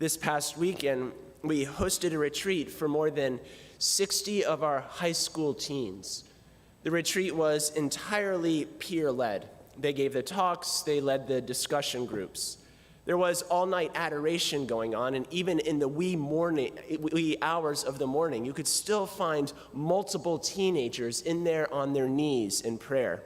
This past weekend, we hosted a retreat for more than 60 of our high school teens. The retreat was entirely peer-led. They gave the talks, they led the discussion groups. There was all-night adoration going on, and even in the wee hours of the morning, you could still find multiple teenagers in there on their knees in prayer.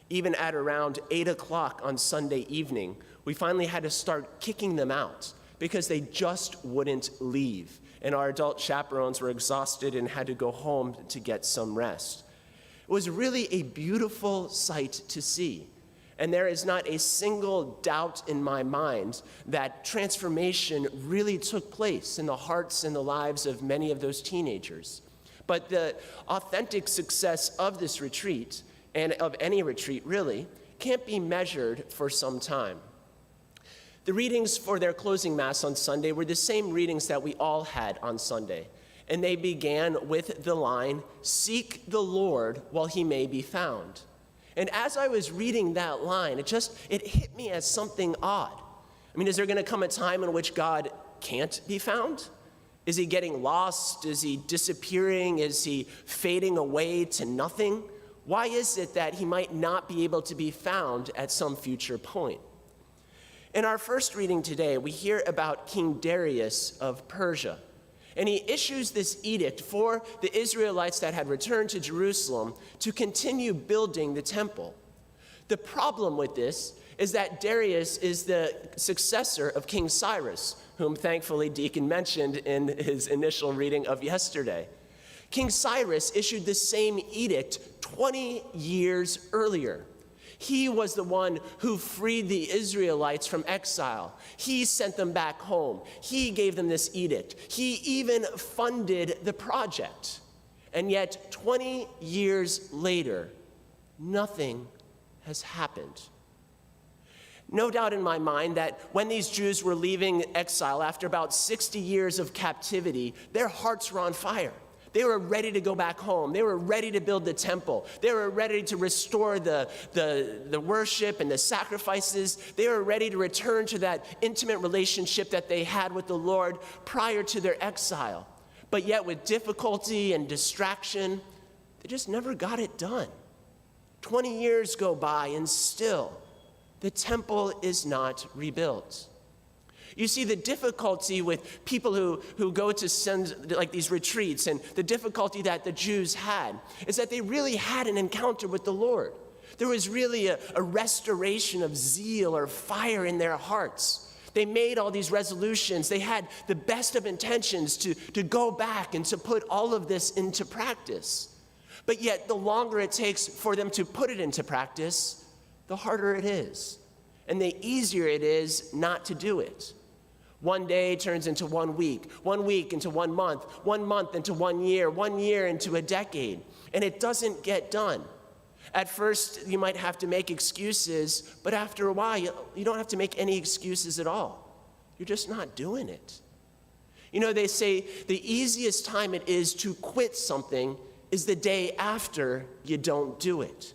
Even at around 8 o'clock on Sunday evening, we finally had to start kicking them out because they just wouldn't leave, and our adult chaperones were exhausted and had to go home to get some rest. It was really a beautiful sight to see. And there is not a single doubt in my mind that transformation really took place in the hearts and the lives of many of those teenagers. But the authentic success of this retreat, and of any retreat really, can't be measured for some time. The readings for their closing Mass on Sunday were the same readings that we all had on Sunday. And they began with the line, "Seek the Lord while he may be found." And as I was reading that line, it hit me as something odd. I mean, is there going to come a time in which God can't be found? Is he getting lost? Is he disappearing? Is he fading away to nothing? Why is it that he might not be able to be found at some future point? In our first reading today, we hear about King Darius of Persia. And he issues this edict for the Israelites that had returned to Jerusalem to continue building the temple. The problem with this is that Darius is the successor of King Cyrus, whom thankfully Deacon mentioned in his initial reading of yesterday. King Cyrus issued the same edict 20 years earlier. He was the one who freed the Israelites from exile. He sent them back home. He gave them this edict. He even funded the project. And yet, 20 years later, nothing has happened. No doubt in my mind that when these Jews were leaving exile after about 60 years of captivity, their hearts were on fire. They were ready to go back home. They were ready to build the temple. They were ready to restore the worship and the sacrifices. They were ready to return to that intimate relationship that they had with the Lord prior to their exile. But yet with difficulty and distraction, they just never got it done. 20 years go by and still the temple is not rebuilt. You see, the difficulty with people who go to send like these retreats, and the difficulty that the Jews had is that they really had an encounter with the Lord. There was really a restoration of zeal or fire in their hearts. They made all these resolutions. They had the best of intentions to go back and to put all of this into practice. But yet, the longer it takes for them to put it into practice, the harder it is. And the easier it is not to do it. One day turns into 1 week into 1 month into 1 year into a decade, and it doesn't get done. At first, you might have to make excuses, but after a while, you don't have to make any excuses at all. You're just not doing it. You know, they say the easiest time it is to quit something is the day after you don't do it.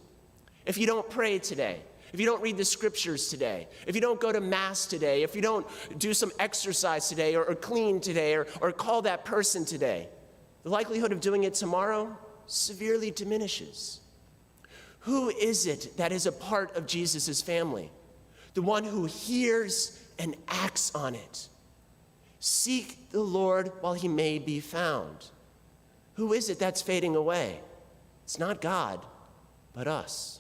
If you don't pray today, if you don't read the scriptures today, if you don't go to Mass today, if you don't do some exercise today or clean today or call that person today, the likelihood of doing it tomorrow severely diminishes. Who is it that is a part of Jesus' family? The one who hears and acts on it. Seek the Lord while he may be found. Who is it that's fading away? It's not God, but us.